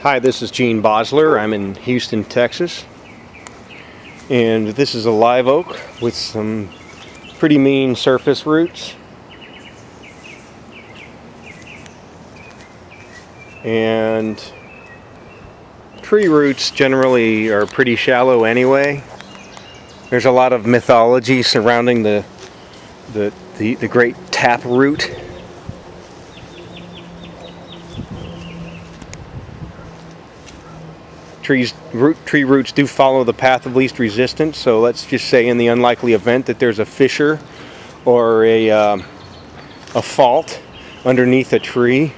Hi, this is Gene Bosler. I'm in Houston, Texas. And this is a live oak with some pretty mean surface roots. And tree roots generally are pretty shallow anyway. There's a lot of mythology surrounding the great tap root. Tree roots do follow the path of least resistance, so let's just say in the unlikely event that there's a fissure or a fault underneath a tree,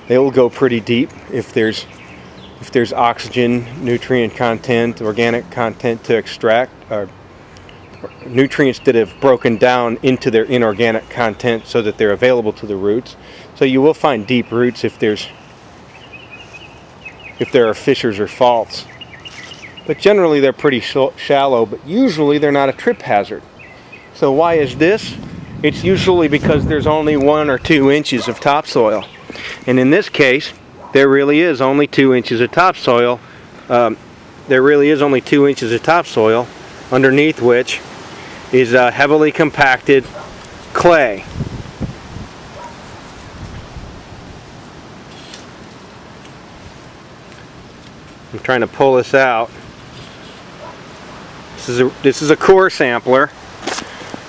they will go pretty deep if there's oxygen, nutrient content, organic content to extract, or nutrients that have broken down into their inorganic content so that they're available to the roots. So you will find deep roots if there are fissures or faults. But generally they're pretty shallow, but usually they're not a trip hazard. So why is this? It's usually because there's only 1 or 2 inches of topsoil. And in this case, there really is only 2 inches of topsoil. Underneath which is heavily compacted clay. I'm trying to pull this out. This is a core sampler.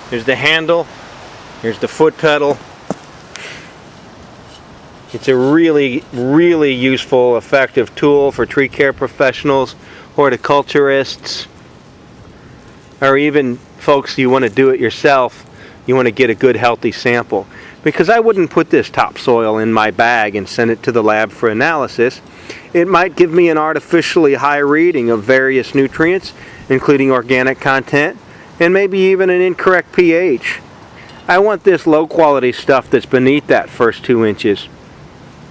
Here's the handle. Here's the foot pedal. It's a really, really useful, effective tool for tree care professionals, horticulturists, or even folks you want to do it yourself. You want to get a good, healthy sample. Because I wouldn't put this topsoil in my bag and send it to the lab for analysis. It might give me an artificially high reading of various nutrients, including organic content, and maybe even an incorrect pH. I want this low quality stuff that's beneath that first 2 inches,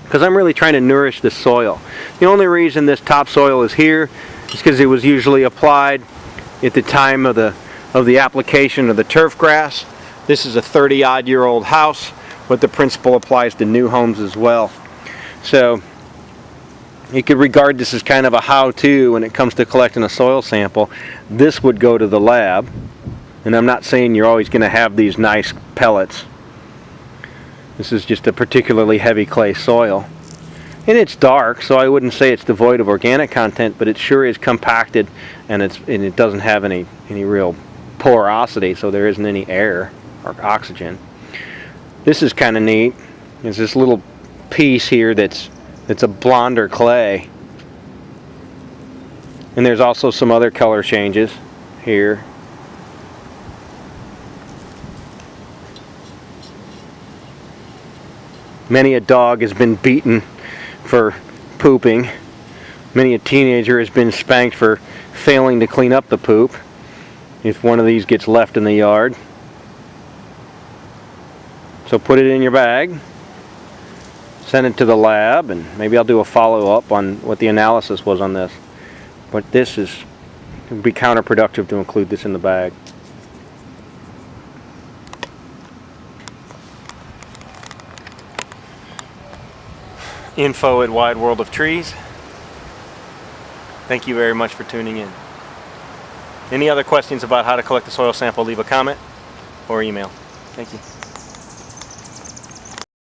because I'm really trying to nourish the soil. The only reason this topsoil is here is because it was usually applied at the time of the application of the turf grass. This is a 30-odd-year-old house, but the principle applies to new homes as well. So you could regard this as kind of a how-to when it comes to collecting a soil sample. This would go to the lab, and I'm not saying you're always going to have these nice pellets. This is just a particularly heavy clay soil. And it's dark, so I wouldn't say it's devoid of organic content, but it sure is compacted, and it doesn't have any real porosity, so there isn't any air or oxygen. This is kind of neat. There's this little piece here that's a blonder clay. And there's also some other color changes here. Many a dog has been beaten for pooping. Many a teenager has been spanked for failing to clean up the poop if one of these gets left in the yard. So put it in your bag, send it to the lab, and maybe I'll do a follow-up on what the analysis was on this. But it would be counterproductive to include this in the bag. Info@Wide World of Trees. Thank you very much for tuning in. Any other questions about how to collect a soil sample, leave a comment or email. Thank you.